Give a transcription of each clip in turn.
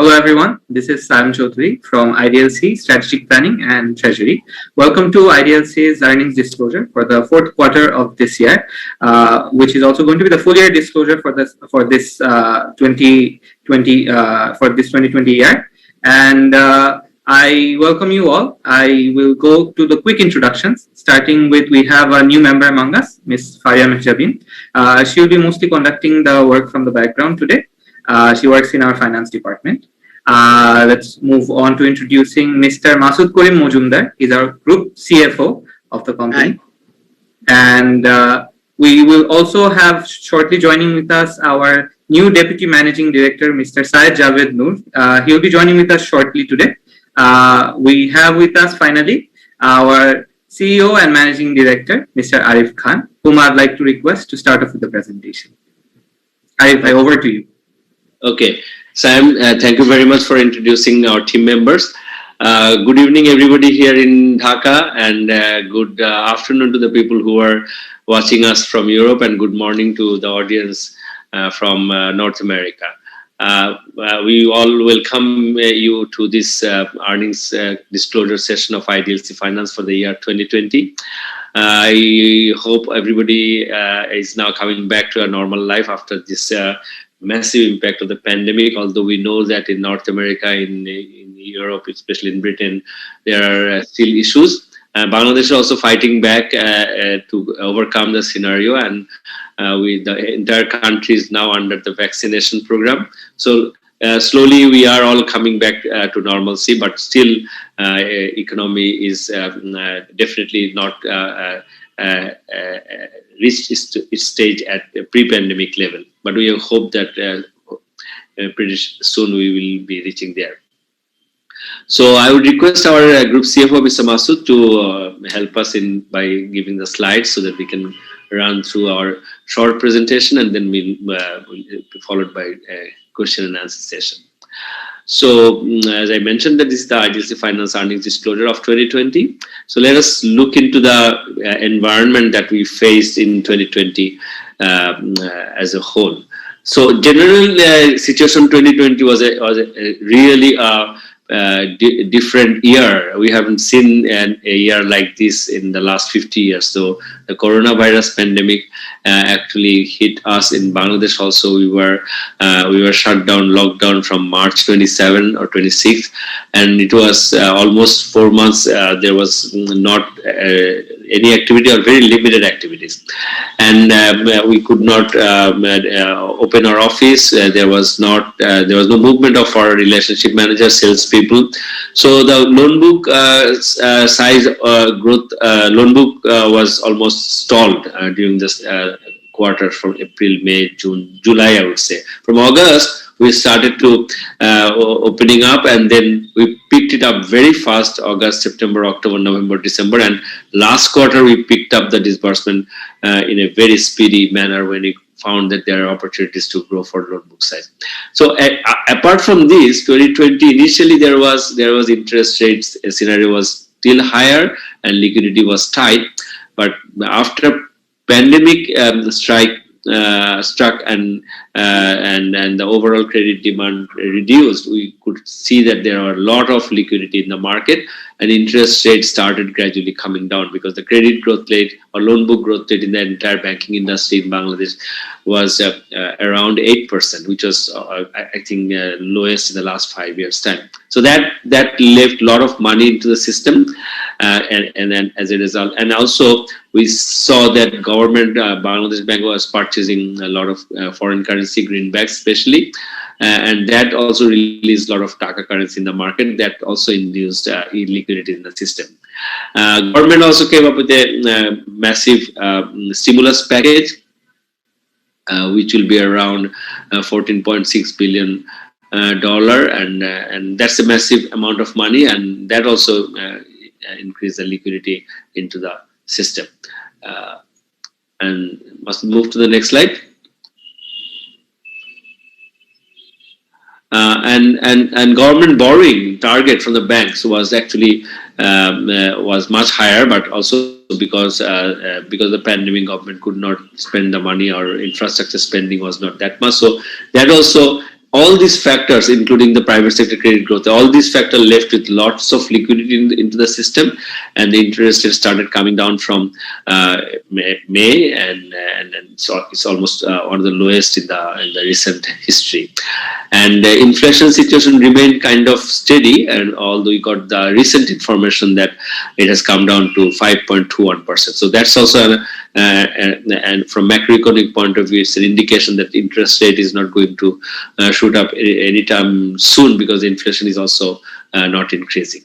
Hello everyone, this is Sam Chaudhary from Idlc Strategic Planning and Treasury. Welcome to Idlc's earnings disclosure for the fourth quarter of this year, which is also going to be the full year disclosure for this 2020 year. And I welcome you all. I will go to the quick introductions, starting with we have a new member among us, Ms. Faria Mehjabin. She will be mostly conducting the work from the background today. She works in our finance department. Let's move on to introducing Mr. Masood Karim Mojumdar. He's our group CFO of the company. Hi. And we will also have shortly joining with us our new Deputy Managing Director, Mr. Syed Javed Noor. He'll be joining with us shortly today. We have with us finally our CEO and Managing Director, Mr. Arif Khan, whom I'd like to request to start off with the presentation. Arif, over to you. Okay, Sam, thank you very much for introducing our team members. Good evening, everybody here in Dhaka, and good afternoon to the people who are watching us from Europe, and good morning to the audience from North America. We all welcome you to this earnings disclosure session of Idlc Finance for the year 2020. I hope everybody is now coming back to a normal life after this massive impact of the pandemic, although we know that in North America, in Europe, especially in Britain, there are still issues. Bangladesh is also fighting back to overcome the scenario, and the entire country is now under the vaccination program. So slowly we are all coming back to normalcy, but still economy is definitely not reached its stage at a pre-pandemic level. But we hope that pretty soon we will be reaching there. So I would request our group CFO, Mr. Masood, to help us by giving the slides so that we can run through our short presentation, and then we'll be followed by a question and answer session. So as I mentioned, that this is the Idlc Finance earnings disclosure of 2020. So let us look into the environment that we faced in 2020 as a whole. So general situation 2020 was a really different year. We haven't seen a year like this in the last 50 years. So the coronavirus pandemic actually hit us in Bangladesh. Also, we were shut down, locked down from March 27 or 26, and it was almost 4 months. There was not any activity or very limited activities, and we could not open our office. There was no movement of our relationship managers, salespeople. So the loan book size growth, loan book was almost stalled during this quarter from April, May, June, July, I would say. From August, we started to opening up, and then we picked it up very fast, August, September, October, November, December, and last quarter we picked up the disbursement in a very speedy manner when we found that there are opportunities to grow for loan book size. So apart from this, 2020, initially there was interest rates scenario was still higher and liquidity was tight, but after pandemic struck and the overall credit demand reduced, we could see that there are a lot of liquidity in the market, and interest rates started gradually coming down, because the credit growth rate or loan book growth rate in the entire banking industry in Bangladesh was around 8%, which was I think lowest in the last 5 years' time. So that left a lot of money into the system, and then as a result, and also we saw that government, Bangladesh Bank, was purchasing a lot of foreign currency, greenbacks especially, and that also released a lot of Taka currency in the market. That also induced illiquidity in the system. Government also came up with a massive stimulus package, which will be around $14.6 billion, and that's a massive amount of money, and that also increased the liquidity into the system. And must move to the next slide. And government borrowing target from the banks was actually was much higher, but also because the pandemic, government could not spend the money, or infrastructure spending was not that much. So that also all these factors, including the private sector credit growth, all these factors left with lots of liquidity into the system, and the interest rate started coming down from May, and so it's almost one of the lowest in the recent history. And the inflation situation remained kind of steady, and although we got the recent information that it has come down to 5.21%. So that's also and from macroeconomic point of view, it's an indication that interest rate is not going to shoot up anytime soon, because inflation is also not increasing.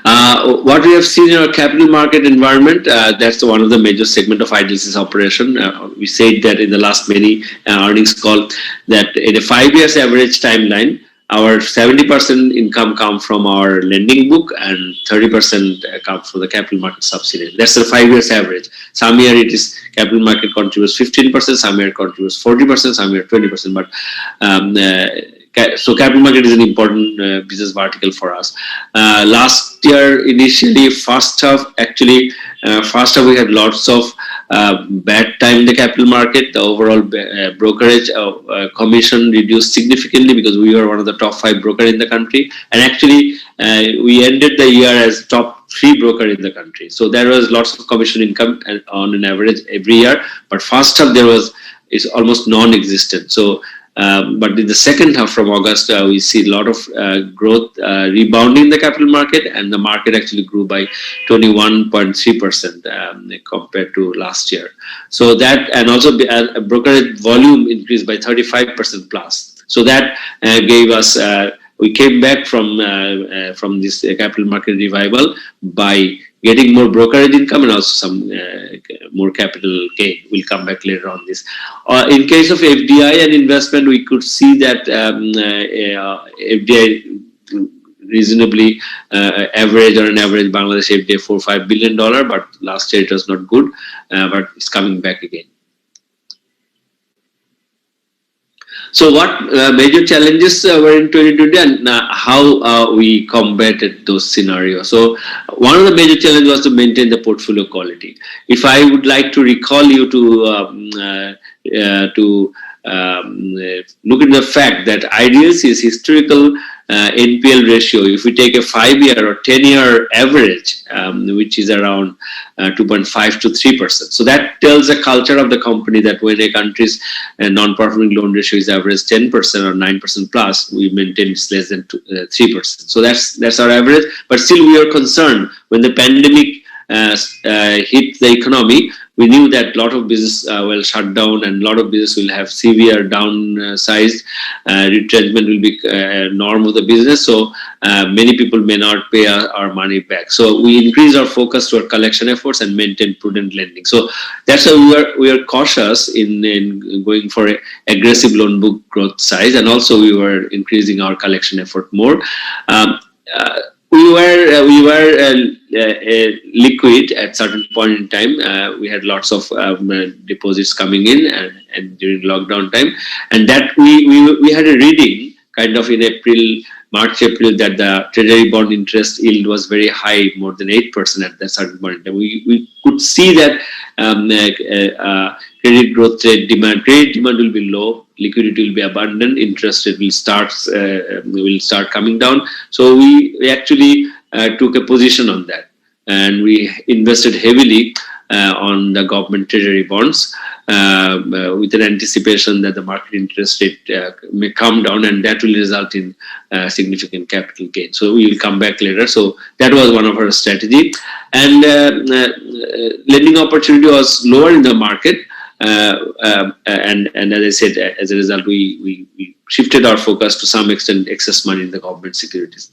What we have seen in our capital market environment, that's one of the major segment of Idlc's operation. We said that in the last many earnings call, that in a 5 years average timeline, our 70% income come from our lending book and 30% come from the capital market subsidiary. That's the 5 years average. Some year it is capital market contributes 15%, some year contributes 40%, some year 20%. But so capital market is an important business vertical for us. Last year, initially, first half we had lots of bad time in the capital market. The overall brokerage commission reduced significantly because we were one of the top 5 broker in the country, and actually we ended the year as top 3 broker in the country. So there was lots of commission income on an average every year, but first half it's almost non-existent. So but in the second half from August, we see a lot of growth rebounding in the capital market, and the market actually grew by 21.3% compared to last year. So that, and also brokerage volume increased by 35% plus. So that gave us, we came back from this capital market revival by getting more brokerage income and also some more capital gain. We'll come back later on this. In case of FDI and investment, we could see that FDI reasonably average, or an average Bangladesh FDI $4-5 billion, but last year it was not good, but it's coming back again. So what major challenges were in 2020, and how we combated those scenarios? So one of the major challenges was to maintain the portfolio quality. If I would like to recall you to look at the fact that Idlc's historical Npl ratio, if we take a 5-year or 10-year average, which is around 2.5 to 3%. So that tells the culture of the company that when a country's non-performing loan ratio is average 10% or 9% plus, we maintain it's less than 3%. So that's our average. But still, we are concerned when the pandemic hit the economy. We knew that a lot of business will shut down, and a lot of business will have severe downsized. Retrenchment will be norm of the business. So many people may not pay our money back. So we increase our focus to our collection efforts and maintain prudent lending. So that's why we are cautious in going for a aggressive loan book growth size, and also we were increasing our collection effort more. We were liquid at certain point in time. We had lots of deposits coming in and during lockdown time, and that we had a reading kind of in March, April, that the treasury bond interest yield was very high, more than 8% at that certain point in time. We could see that credit growth rate credit demand will be low, liquidity will be abundant, interest rate will start coming down. So we actually took a position on that, and we invested heavily on the government treasury bonds with an anticipation that the market interest rate may come down, and that will result in significant capital gain. So we will come back later. So that was one of our strategy, and lending opportunity was lower in the market. And as I said, as a result, we shifted our focus to some extent excess money in the government securities.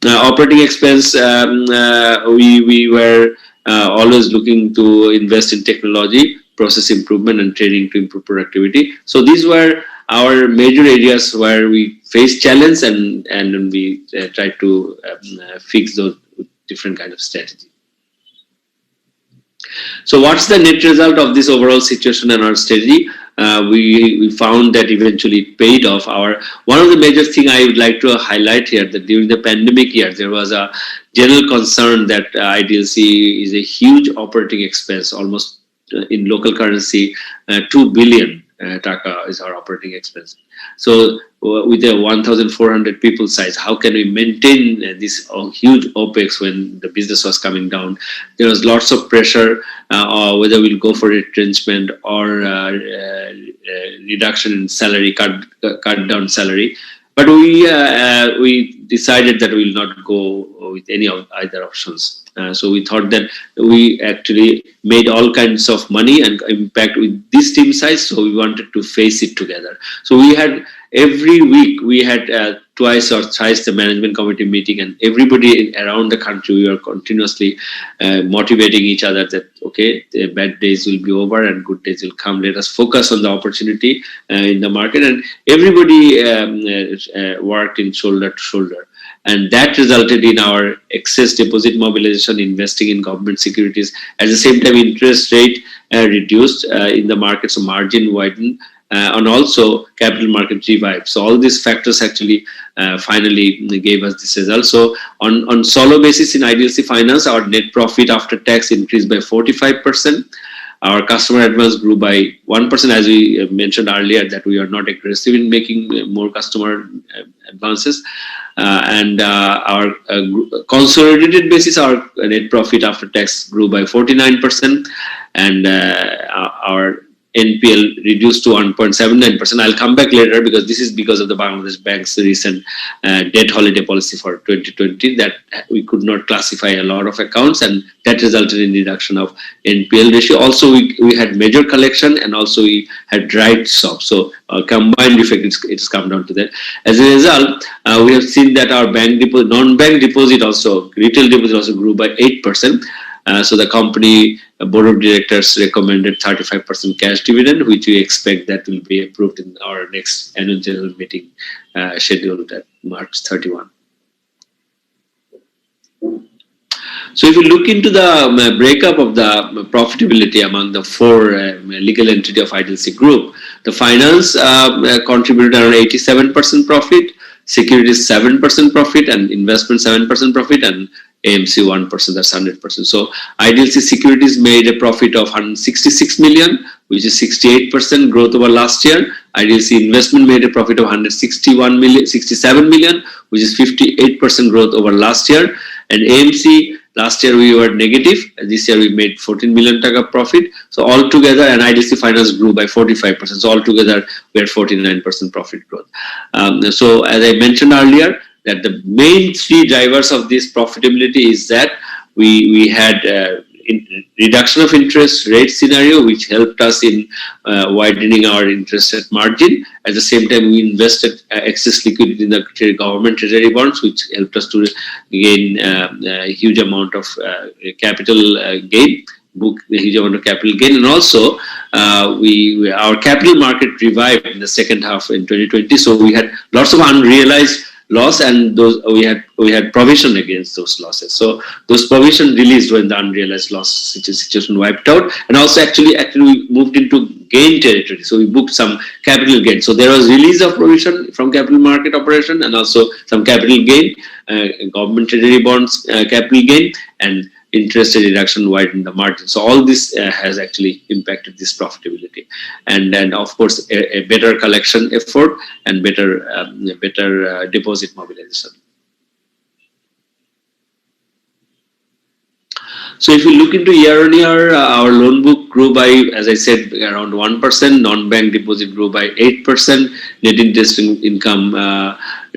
Operating expense, we were always looking to invest in technology, process improvement, and training to improve productivity. So these were our major areas where we faced challenge, and we tried to fix those with different kind of strategy. So what's the net result of this overall situation and our strategy? We found that eventually it paid off. One of the major thing I would like to highlight here, that during the pandemic year, there was a general concern that Idlc is a huge operating expense, almost in local currency, 2 billion taka is our operating expense. So with a 1,400 people size, how can we maintain this huge OPEX when the business was coming down? There was lots of pressure, or whether we'll go for retrenchment or reduction in salary, cut down salary. But we decided that we will not go with any of either options. So we thought that we actually made all kinds of money and impact with this team size. So we wanted to face it together. So we had every week we had twice or thrice the management committee meeting, and everybody around the country, we were continuously motivating each other that okay, the bad days will be over and good days will come. Let us focus on the opportunity in the market, and everybody worked in shoulder to shoulder. And that resulted in our excess deposit mobilization, investing in government securities. At the same time, interest rate reduced in the market, so margin widened, and also capital market revived. So all these factors actually finally gave us this result. So on solo basis in Idlc Finance, our net profit after tax increased by 45%. Our customer advance grew by 1%, as we mentioned earlier, that we are not aggressive in making more customer advances. And our consolidated basis, our net profit after tax grew by 49%, and our NPL reduced to 1.79%. I'll come back later because this is because of the Bangladesh Bank's recent debt holiday policy for 2020 that we could not classify a lot of accounts, and that resulted in reduction of NPL ratio. Also, we had major collection, and also we had rights off. So combined effect, it's come down to that. As a result, we have seen that our bank deposit, non-bank deposit also, retail deposit also grew by 8%. So the company board of directors recommended 35% cash dividend, which we expect that will be approved in our next annual general meeting scheduled at March 31. So if you look into the breakup of the profitability among the four legal entity of Idlc Group, the finance contributed around 87% profit, securities 7% profit, and investment 7% profit, and AMC 1%, that's 100%. So Idlc Securities made a profit of 166 million, which is 68% growth over last year. Idlc Investment made a profit of 67 million, which is 58% growth over last year. And AMC, last year we were negative, this year we made 14 million taka profit. So altogether, and Idlc Finance grew by 45%. So altogether, we had 49% profit growth. So as I mentioned earlier, that the main three drivers of this profitability is that we had reduction of interest rate scenario, which helped us in widening our interest rate margin. At the same time, we invested excess liquidity in the government treasury bonds, which helped us to gain a huge amount of capital gain, book a huge amount of capital gain. And also, our capital market revived in the second half in 2020. So we had lots of unrealized loss, and those we had provision against those losses. So those provision released when the unrealized loss situation wiped out, and also actually we moved into gain territory. So we booked some capital gain. So there was release of provision from capital market operation, and also some capital gain, government treasury bonds capital gain, and interest rate reduction widened the margin. So all this has actually impacted this profitability, and then of course a better collection effort and better deposit mobilization. So if you look into year on year, our loan book grew by, as I said, around 1%. Non-bank deposit grew by 8%. Net interest income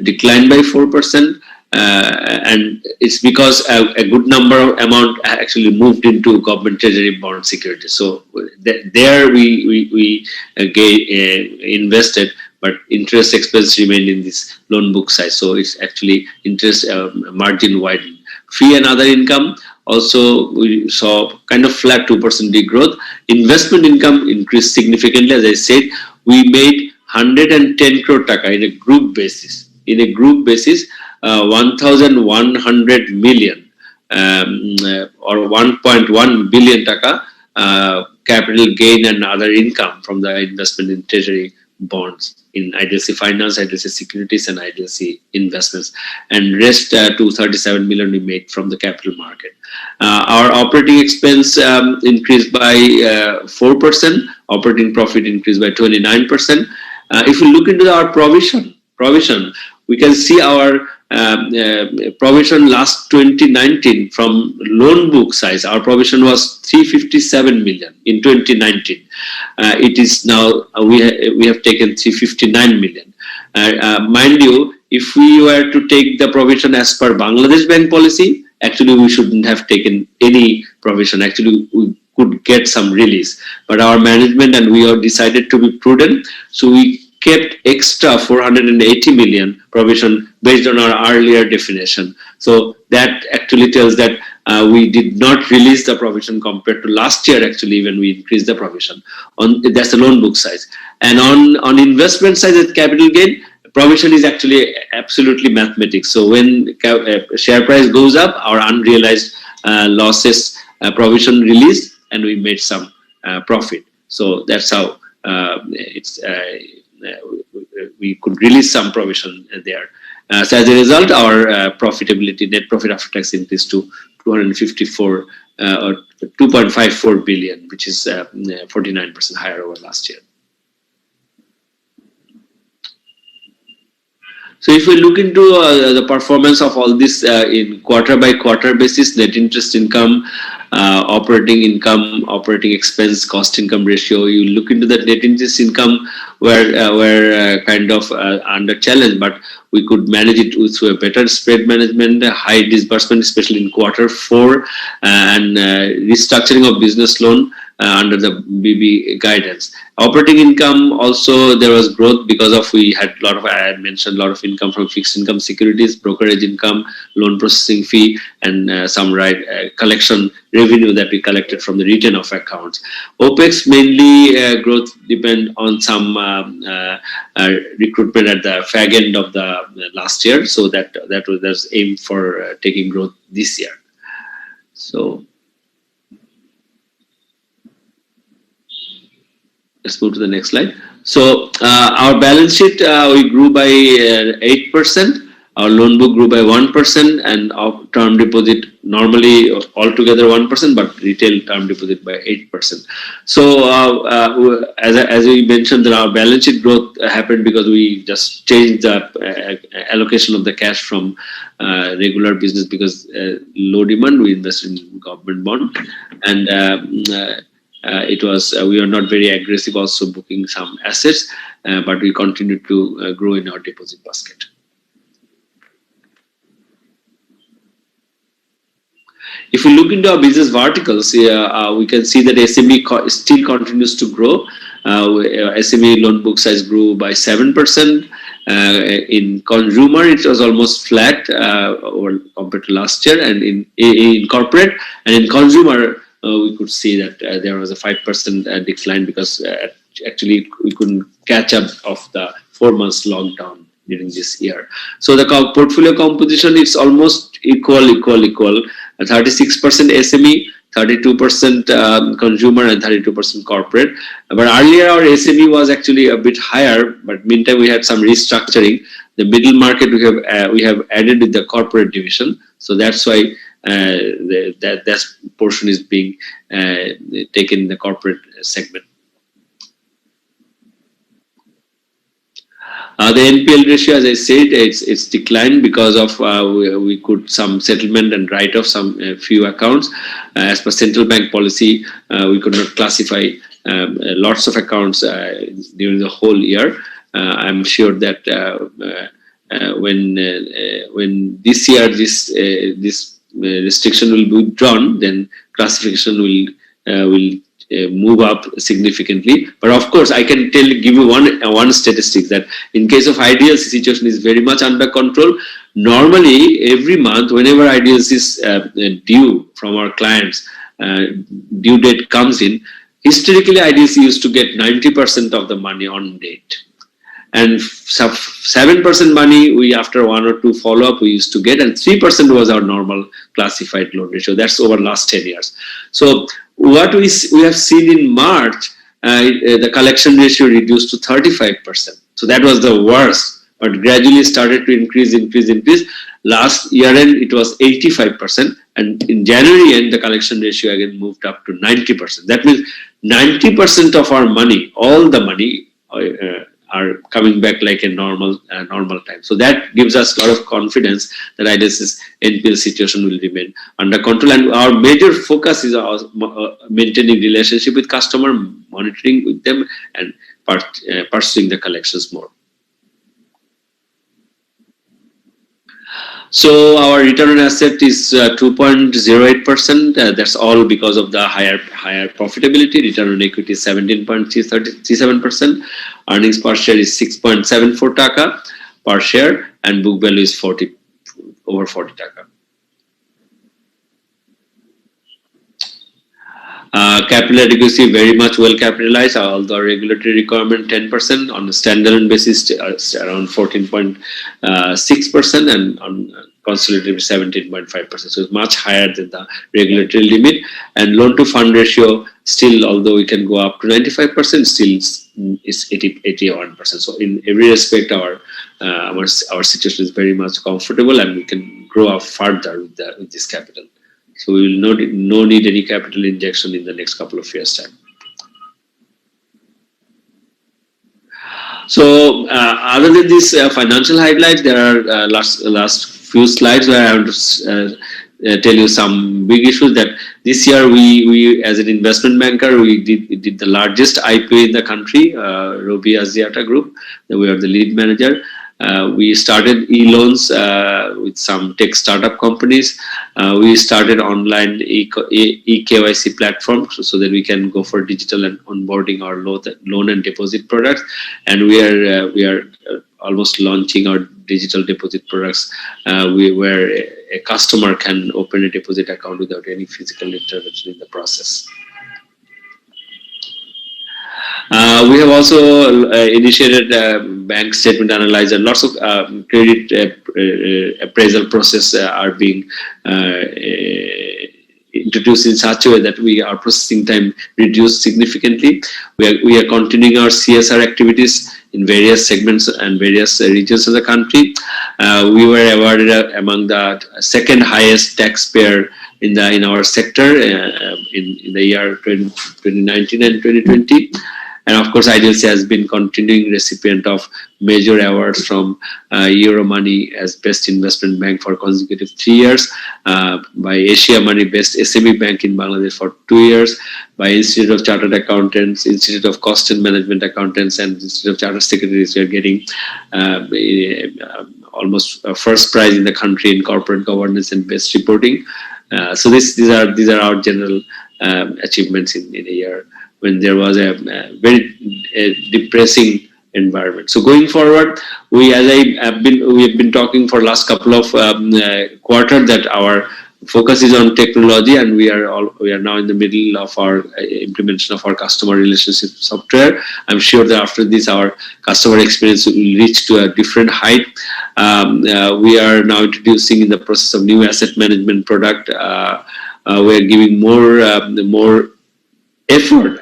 declined by 4%. And it's because a good amount actually moved into government treasury bond securities. So there we invested, but interest expense remained in this loan book size. So it's actually interest margin widened. Fee and other income also we saw kind of flat 2% degrowth. Investment income increased significantly. As I said, we made 110 crore taka in a group basis. 1,100 million or 1.1 billion taka capital gain and other income from the investment in treasury bonds in Idlc Finance, Idlc Securities, and Idlc Investments, and rest 237 million we made from the capital market. Our operating expense increased by 4%, Operating profit increased by 29%. If we look into our provision, we can see our provision last 2019 from loan book size. Our provision was 357 million in 2019. It is now we have taken 359 million. Mind you, if we were to take the provision as per Bangladesh Bank policy, actually we shouldn't have taken any provision. Actually, we could get some release, but our management and we have decided to be prudent, so we kept extra 480 million provision based on our earlier definition. So that actually tells that we did not release the provision compared to last year. Actually, when we increased the provision, that's the loan book size. And on investment size at capital gain, provision is actually absolutely mathematics. So when share price goes up, our unrealized losses provision released, and we made some profit. So that's how we could release some provision there. So as a result, our profitability, net profit after tax, increased to 254 or 2.54 billion, which is 49% higher over last year. So if we look into the performance of all this in quarter by quarter basis, net interest income, operating income, operating expense, cost income ratio, you look into that net interest income were kind of under challenge, but we could manage it through a better spread management, high disbursement, especially in Q4, and restructuring of business loan under the BB guidance. Operating income also, there was growth because of we had a lot of, I had mentioned, a lot of income from fixed income securities, brokerage income, loan processing fee, and some collection revenue that we collected from the return of accounts. OPEX mainly growth depend on some recruitment at the fag end of the last year, so that was aimed for taking growth this year. So let's move to the next slide. So our balance sheet, we grew by 8%. Our loan book grew by 1%, and our term deposit normally altogether 1%, but retail term deposit by 8%. So as we mentioned, that our balance sheet growth happened because we just changed the allocation of the cash from regular business, because low demand, we invested in government bond, and it was we are not very aggressive also booking some assets, but we continue to grow in our deposit basket. If we look into our business verticals, we can see that SME still continues to grow. SME loan book size grew by 7%. In consumer, it was almost flat compared to last year, and in corporate and in consumer, we could see that there was a 5% decline, because actually we couldn't catch up of the 4 months lockdown during this year. So the portfolio composition is almost equal. 36% SME, 32% consumer, and 32% corporate. But earlier our SME was actually a bit higher, but meantime we had some restructuring. The middle market we have added with the corporate division, so that's why that portion is being taken in the corporate segment. The Npl ratio, as I said, it's declined because of we could some settlement and write off some few accounts. As per central bank policy, we could not classify lots of accounts during the whole year. I'm sure that when this year this restriction will be withdrawn, then classification will move up significantly. But of course, I can give you one statistic, that in case of Idlc, situation is very much under control. Normally, every month, whenever Idlc is due from our clients, due date comes in, historically Idlc used to get 90% of the money on date. And 7% money we, after 1 or 2 follow-up, we used to get, and 3% was our normal classified loan ratio. That's over last 10 years. So what we have seen in March, the collection ratio reduced to 35%. So that was the worst, but gradually started to increase. Last year end it was 85%, and in January end the collection ratio again moved up to 90%. That means 90% of our money, all the money, are coming back like a normal time. So that gives us a lot of confidence that Idlc's NPL situation will remain under control. And our major focus is maintaining relationship with customer, monitoring with them, and pursuing the collections more. So our return on asset is 2.08%. That's all because of the higher profitability. Return on equity is 17.37%. Earnings per share is 6.74 taka per share, and book value is over 40 taka. Capital adequacy very much well capitalized, although regulatory requirement 10%. On a standalone basis, around 14.6%, and on consolidated 17.5%. So it's much higher than the regulatory limit. And loan to fund ratio still, although we can go up to 95%, still is 81%. So in every respect, our situation is very much comfortable, and we can grow up further with this capital. So we will no need any capital injection in the next couple of years' time. So other than these financial highlights, there are last few slides where I want to tell you some big issues. That this year we as an investment banker, we did the largest IPO in the country, Robi Aziata Group. We are the lead manager. We started e-loans with some tech startup companies. We started online e-KYC platform so that we can go for digital and onboarding our loan and deposit products. And we are almost launching our digital deposit products, where a customer can open a deposit account without any physical intervention in the process. We have also initiated bank statement analyzer. Lots of credit appraisal process are being introduced in such a way that our processing time reduced significantly. We are continuing our CSR activities in various segments and various regions of the country. We were awarded among the second highest taxpayer in our sector in the year 2019 and 2020. And of course, Idlc has been continuing recipient of major awards from Euromoney as Best Investment Bank for consecutive 3 years, by Asia Money Best SME Bank in Bangladesh for 2 years, by Institute of Chartered Accountants, Institute of Cost and Management Accountants, and Institute of Chartered Secretaries. We are getting almost first prize in the country in corporate governance and best reporting. So these are our general achievements in a year when there was a very depressing environment. So going forward, we have been talking for last couple of quarters that our focus is on technology, and we are now in the middle of our implementation of our customer relationship software. I'm sure that after this, our customer experience will reach to a different height. We are now introducing in the process of new asset management product. We are giving more effort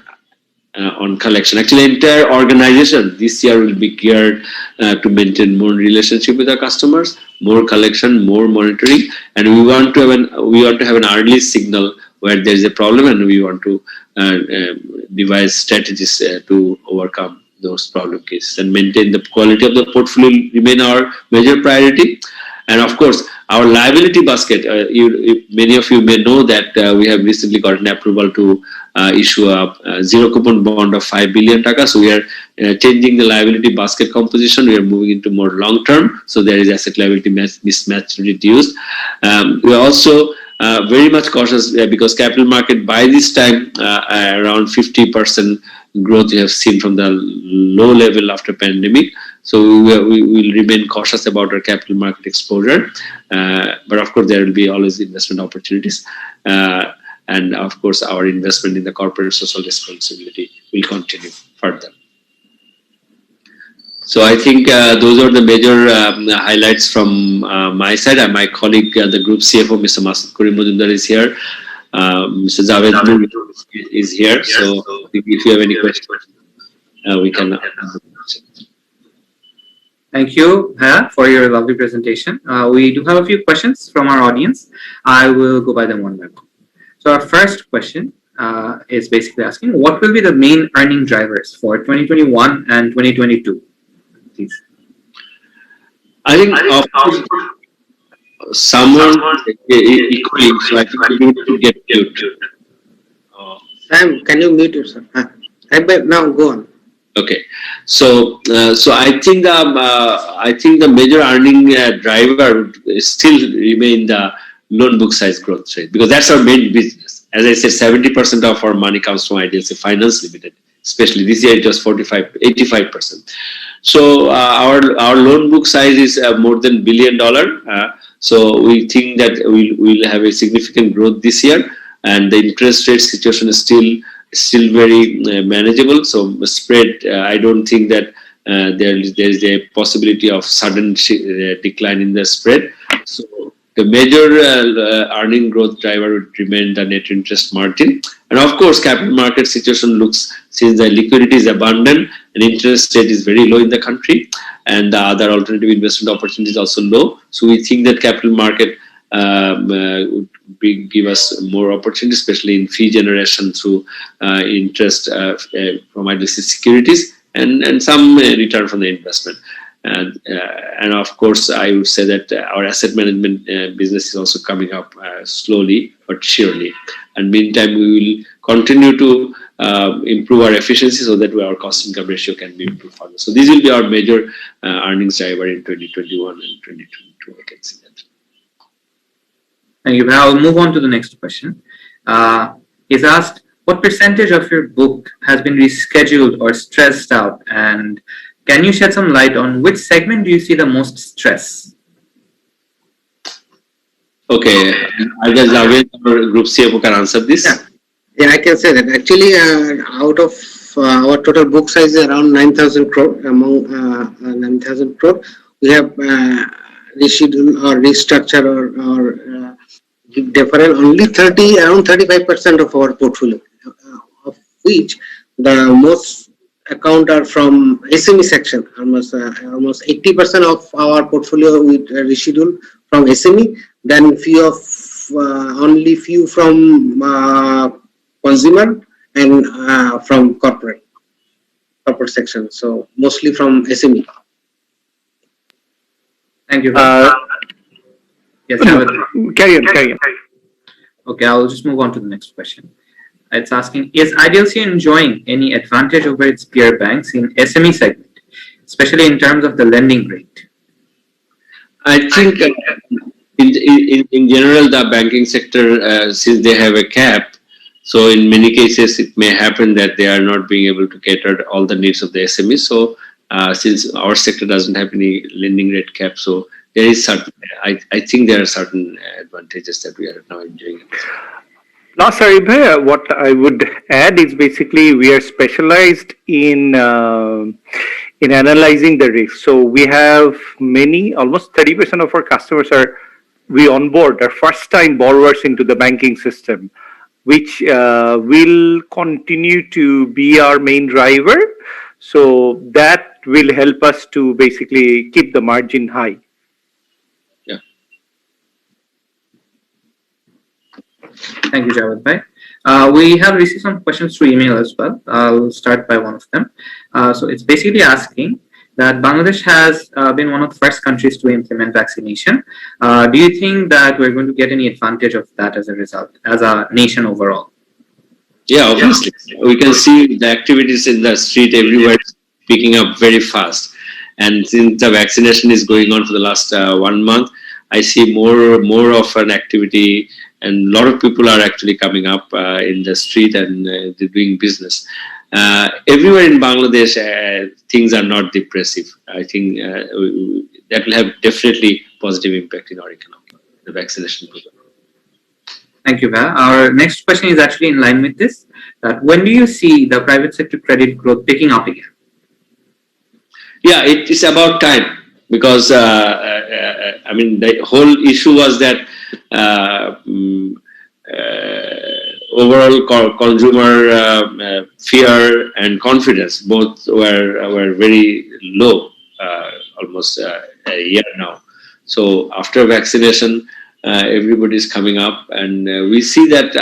on collection. Actually, entire organization this year will be geared to maintain more relationship with our customers, more collection, more monitoring, and we want to have an early signal where there is a problem, and we want to devise strategies to overcome those problem cases and maintain the quality of the portfolio remain our major priority. And of course, our liability basket, many of you may know that we have recently got an approval to issue a zero coupon bond of 5 billion taka. So we are changing the liability basket composition. We are moving into more long term. So there is asset liability mismatch reduced. We are also very much cautious because capital market by this time around 50% growth we have seen from the low level after pandemic. So we will remain cautious about our capital market exposure, but of course there will be always investment opportunities, and of course our investment in the corporate social responsibility will continue further. So I think those are the major highlights from my side. And my colleague, the group CFO, Mr. Masud Kuri Mujumdar is here. Mr. Javed is here. So if you have any questions, we can. Thank you, Bhaiya, for your lovely presentation. We do have a few questions from our audience. I will go by them one by one. So our first question, is basically asking, what will be the main earning drivers for 2021 and 2022? Please. I think of course, someone equally, so I think we need to get mute. Sam, can you mute yourself? Now go on. Okay, so I think the major earning driver would still remain the loan book size growth rate, because that's our main business. As I said, 70% of our money comes from Idlc Finance Limited. Especially this year, it was 85%. So our loan book size is more than $1 billion. So we think that we'll have a significant growth this year, and the interest rate situation is still very manageable. So spread, I don't think that there is a possibility of sudden decline in the spread. So the major earning growth driver would remain the net interest margin. And of course, capital market situation looks, since the liquidity is abundant and interest rate is very low in the country, and the other alternative investment opportunities also low. So we think that capital market would give us more opportunity, especially in fee generation through interest from Idlc securities and some return from the investment. And of course, I would say that our asset management business is also coming up slowly but surely. And meantime, we will continue to improve our efficiency so that our cost income ratio can be improved further. So these will be our major earnings driver in 2021 and 2022. I can see that. Thank you. I'll move on to the next question. He's asked, what percentage of your book has been rescheduled or stressed out? And can you shed some light on which segment do you see the most stress? Okay, I guess Javed, our group CFO, can answer this. Yeah, I can say that. Actually, out of our total book size is around 9,000 crore. Among 9,000 crore, we have rescheduled or restructure or deferral only around 35% of our portfolio, of which the most account are from SME section. Almost 80% of our portfolio we reschedule from SME. Then only few from consumer and from corporate section. So mostly from SME. Thank you. Yes, carry on. Okay, I'll just move on to the next question. It's asking, is Idlc enjoying any advantage over its peer banks in SME segment, especially in terms of the lending rate? I think in general, the banking sector, since they have a cap, so in many cases it may happen that they are not being able to cater all the needs of the SMEs. So since our sector doesn't have any lending rate cap, so there is certain, I think there are certain advantages that we are now enjoying. Now, Saribhai, what I would add is basically we are specialized in analyzing the risk. So we have almost 30% of our customers we onboard are first-time borrowers into the banking system, which will continue to be our main driver. So that will help us to basically keep the margin high. Thank you, Javed Bhai. We have received some questions through email as well. I'll start by one of them. So it's basically asking that Bangladesh has been one of the first countries to implement vaccination. Do you think that we're going to get any advantage of that as a result, as a nation overall? Yeah, obviously. We can see the activities in the street everywhere picking up very fast. And since the vaccination is going on for the last 1 month, I see more of an activity, and a lot of people are actually coming up in the street and they're doing business. Everywhere in Bangladesh, things are not depressive. I think that will have definitely positive impact in our economy, the vaccination program. Thank you, Bhai. Our next question is actually in line with this. That when do you see the private sector credit growth picking up again? Yeah, it is about time, because I mean the whole issue was that overall consumer fear and confidence both were very low, almost a year now. So after vaccination, everybody is coming up, and we see that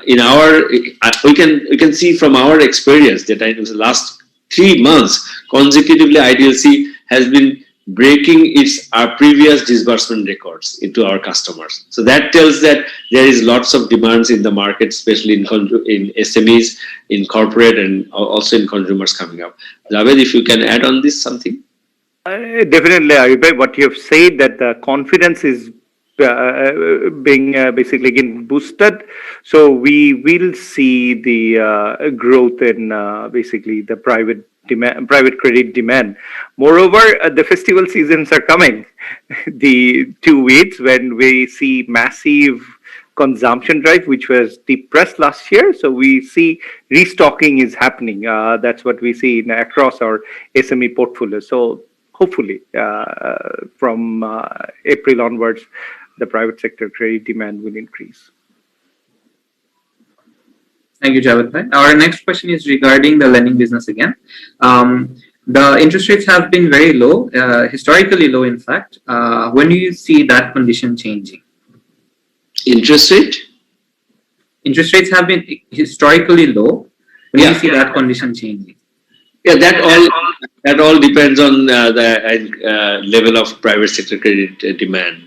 in our, we can see from our experience that in the last 3 months consecutively, Idlc has been breaking its previous disbursement records into our customers. So that tells that there is lots of demands in the market, especially in SMEs, in corporate, and also in consumers coming up. Javed, if you can add on this something. Definitely, Ayub, what you have said, that the confidence is being basically again boosted. So we will see the growth in basically the private credit demand. Moreover, the festival seasons are coming. The 2 weeks when we see massive consumption drive, which was depressed last year. So we see restocking is happening. That's what we see across our SME portfolio. So hopefully, from April onwards, the private sector credit demand will increase. Thank you, Javed bhai. Our next question is regarding the lending business again. The interest rates have been very low, historically low, in fact. When do you see that condition changing? Interest rate? Interest rates have been historically low. When do you see that condition changing? Yeah, that all depends on the level of private sector credit demand.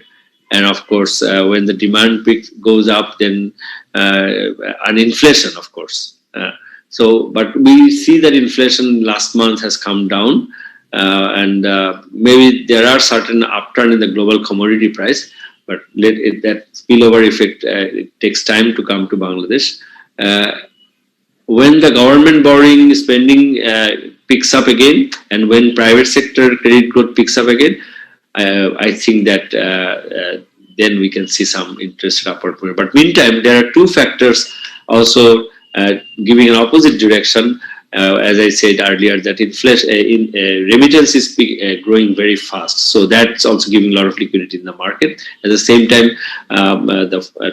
And of course, when the demand goes up, then and inflation, of course. But we see that inflation last month has come down, and maybe there are certain upturn in the global commodity price, but that spillover effect, it takes time to come to Bangladesh. When the government borrowing spending picks up again, and when private sector credit growth picks up again, I think that then we can see some interest upward movement. But meantime, there are 2 factors also giving an opposite direction. As I said earlier, that inflation, remittance is growing very fast. So that's also giving a lot of liquidity in the market. At the same time,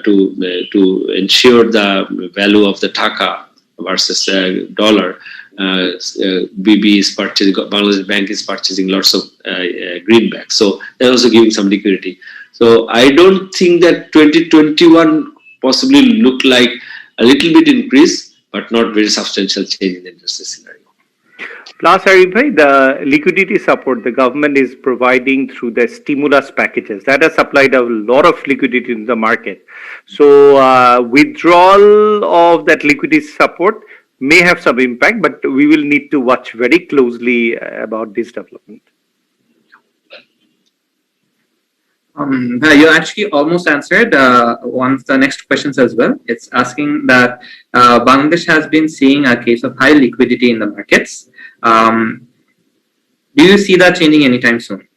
to ensure the value of the taka versus dollar, BB is purchasing, Bangladesh Bank is purchasing lots of greenbacks. So they're also giving some liquidity. So I don't think that 2021 possibly look like a little bit increase, but not very substantial change in the interest rate scenario. Plus, Arif, the liquidity support the government is providing through the stimulus packages that has supplied a lot of liquidity in the market. So withdrawal of that liquidity support may have some impact, but we will need to watch very closely about this development. You actually almost answered one of the next questions as well. It's asking that Bangladesh has been seeing a case of high liquidity in the markets. Do you see that changing anytime soon?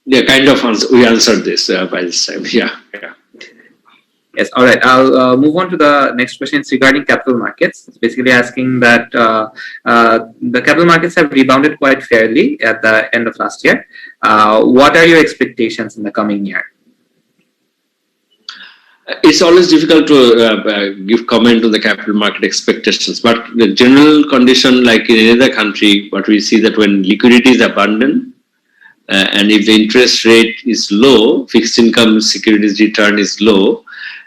Yeah, kind of we answered this by this time. Yeah. Yes, all right. I'll move on to the next question. It's regarding capital markets. It's basically asking that the capital markets have rebounded quite fairly at the end of last year. What are your expectations in the coming year? It's always difficult to give comment on the capital market expectations, but the general condition, like in any other country, what we see that when liquidity is abundant, and if the interest rate is low, fixed income securities return is low,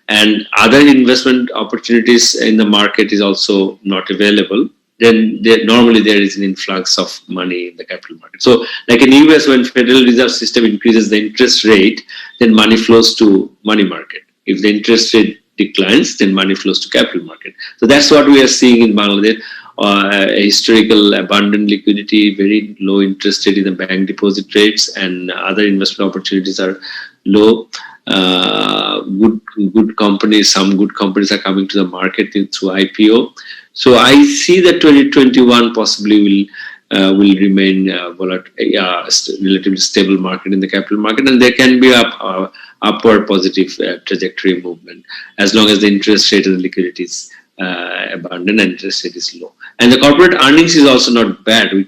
and other investment opportunities in the market is also not available, then normally there is an influx of money in the capital market. So like in US, when Federal Reserve System increases the interest rate, then money flows to money market. If the interest rate declines, then money flows to capital market. So that's what we are seeing in Bangladesh. A historical abundant liquidity, very low interest rate in the bank deposit rates, and other investment opportunities are low. Good companies, some good companies are coming to the market through IPO. So I see that 2021 possibly will remain relatively stable market in the capital market, and there can be a upward positive trajectory movement as long as the interest rate and the liquidity is abundant and interest rate is low. And the corporate earnings is also not bad. We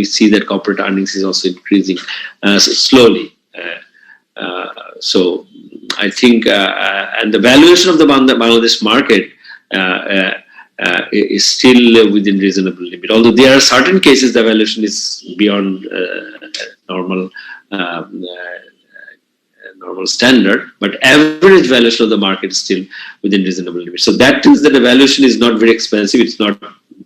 see that corporate earnings is also increasing slowly. So I think, and the valuation of the Bangladesh market is still within reasonable limit. Although there are certain cases the valuation is beyond normal normal standard, but average valuation of the market is still within reasonable limits. So that means that the valuation is not very expensive. It's not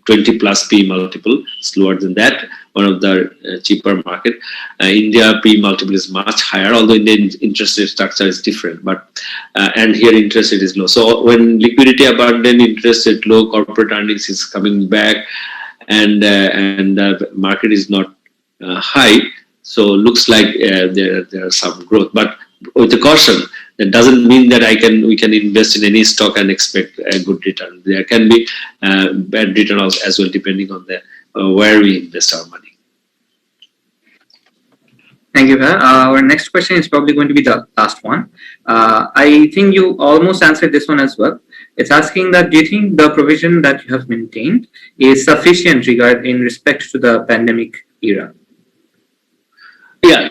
20 plus P multiple. It's lower than that. One of the cheaper market. India P multiple is much higher, although in the interest rate structure is different. But and here interest rate is low. So when liquidity abundant, interest rate low, corporate earnings is coming back, and the market is not high. So looks like there are some growth, but with a caution. That doesn't mean that we can invest in any stock and expect a good return. There can be bad return as well, depending on the where we invest our money. Thank you, Bhair. Our next question is probably going to be the last one. I think you almost answered this one as well. It's asking that, do you think the provision that you have maintained is sufficient in respect to the pandemic era? Yeah,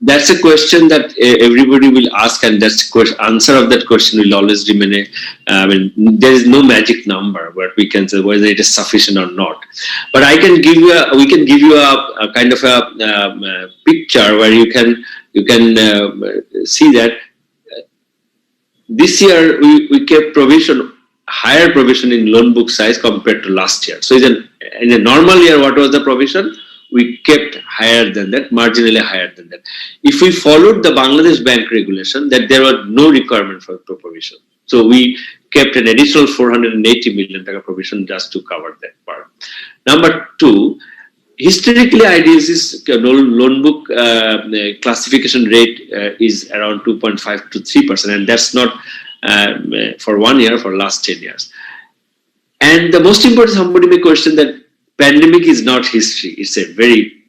that's a question that everybody will ask, and that's the answer of that question will always remain. There is no magic number where we can say whether it is sufficient or not. But we can give you a kind of a picture where you can see that this year we kept higher provision in loan book size compared to last year. So in a normal year, what was the provision? We kept higher than that, marginally higher than that. If we followed the Bangladesh Bank regulation, that there was no requirement for provision. So we kept an additional 480 million taka provision just to cover that part. Number two, historically, Idlc's loan book classification rate is around 2.5 to 3%, and that's not for 1 year, for last 10 years. And the most important, somebody may question that pandemic is not history. It's a very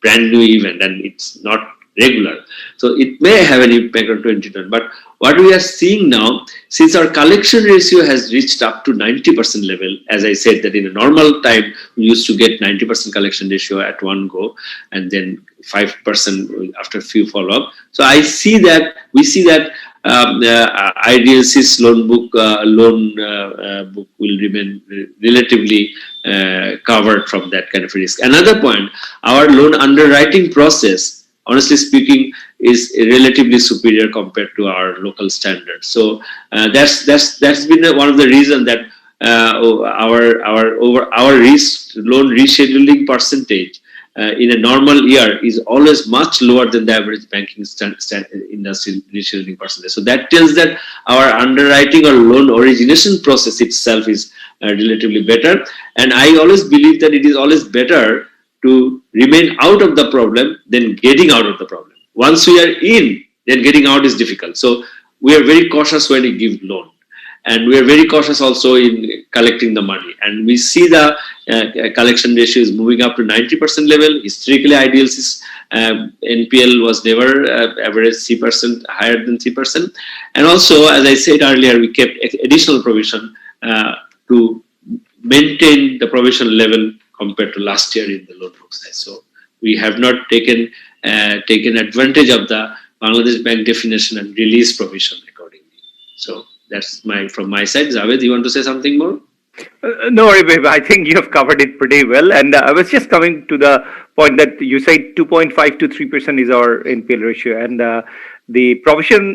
brand new event and it's not regular. So it may have an impact on 2020. But what we are seeing now, since our collection ratio has reached up to 90% level, as I said, that in a normal time, we used to get 90% collection ratio at one go and then 5% after a few follow-up. So we see that Idlc's loan book will remain relatively covered from that kind of risk. Another point, our loan underwriting process, honestly speaking, is relatively superior compared to our local standards. So that's been one of the reasons that our loan rescheduling percentage in a normal year is always much lower than the average banking industry rescheduling percentage. So that tells that our underwriting or loan origination process itself is relatively better. And I always believe that it is always better to remain out of the problem than getting out of the problem. Once we are in, then getting out is difficult. So we are very cautious when we give loan. And we are very cautious also in collecting the money. And we see the collection ratio is moving up to 90% level. Historically, Idlc's NPL was never average 3%, higher than 3%. And also, as I said earlier, we kept additional provision to maintain the provision level compared to last year in the loan book size. So we have not taken advantage of the Bangladesh Bank definition and release provision accordingly. So that's from my side. Javed, you want to say something more? No, I think you have covered it pretty well. And I was just coming to the point that you said 2.5 to 3% is our NPL ratio. And the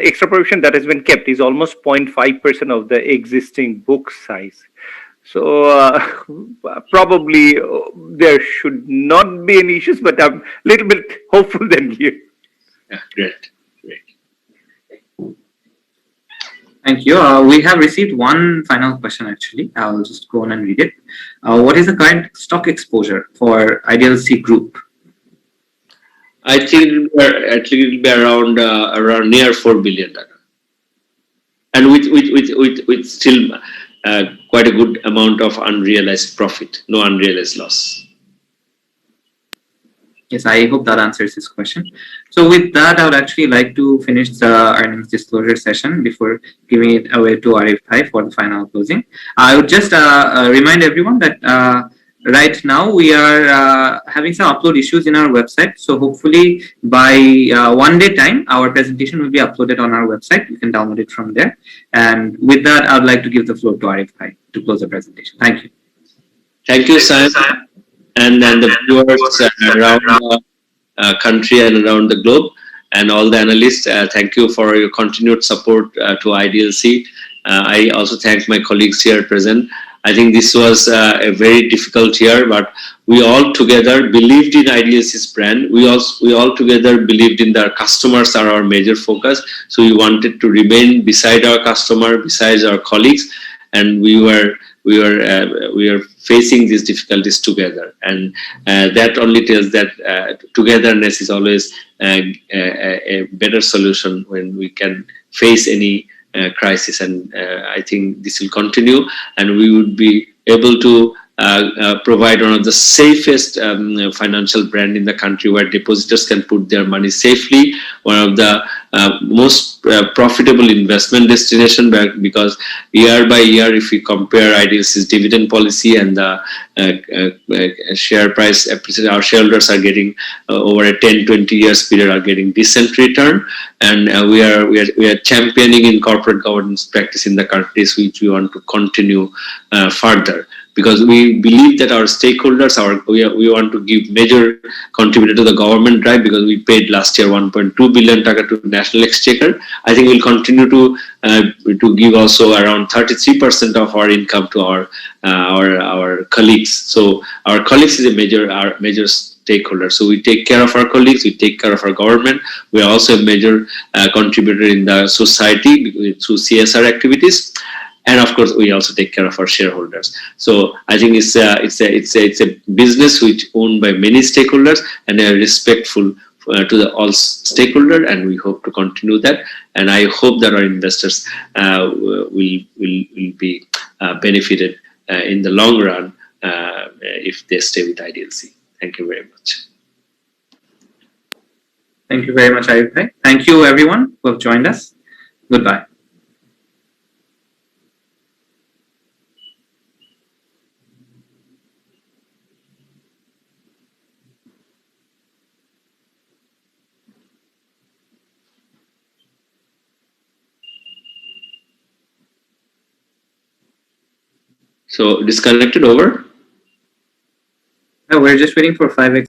extra provision that has been kept is almost 0.5% of the existing book size. So probably there should not be any issues, but I'm a little bit hopeful than you. Yeah, great. Thank you. We have received one final question actually. I'll just go on and read it. What is the current stock exposure for Idlc Group? I think it will be around near 4 billion taka, and with still quite a good amount of unrealized profit, no unrealized loss. Yes, I hope that answers this question. So with that, I would actually like to finish the earnings disclosure session before giving it away to Arif Bhai for the final closing. I would just remind everyone that right now we are having some upload issues in our website. So hopefully by 1 day time, our presentation will be uploaded on our website. You can download it from there. And with that, I would like to give the floor to Arif Bhai to close the presentation. Thank you. Thank you, Sam. And the viewers around the country and around the globe. and all the analysts. Thank you for your continued support to IDLC. I also thank my colleagues here present. I think this was a very difficult year, but we all together believed in IDLC's brand. We all together believed in our customers are our major focus. So we wanted to remain beside our customer, besides our colleagues, and we were facing these difficulties together, and that only tells that togetherness is always a better solution when we can face any crisis. And I think this will continue, and we would be able to provide one of the safest financial brand in the country, where depositors can put their money safely, one of the most profitable investment destination, because year by year, if we compare IDLC's dividend policy and the share price appreciation, our shareholders are getting over a 10-20 years period are getting decent return, and we are championing in corporate governance practice in the countries, which we want to continue further. Because we believe that our stakeholders, we want to give major contributor to the government drive, because we paid last year 1.2 billion taka to National Exchequer. I think we'll continue to give also around 33% of our income to our colleagues. So our colleagues is our major stakeholder. So we take care of our colleagues, we take care of our government. We are also a major contributor in the society through CSR activities. And of course, we also take care of our shareholders. So I think it's a business which owned by many stakeholders, and are respectful to all stakeholders, and we hope to continue that. And I hope that our investors will be benefited in the long run if they stay with IDLC. Thank you very much. Thank you very much, Ayub bhai. Thank you, everyone who have joined us. Goodbye. So disconnected over. No, we're just waiting for 5x.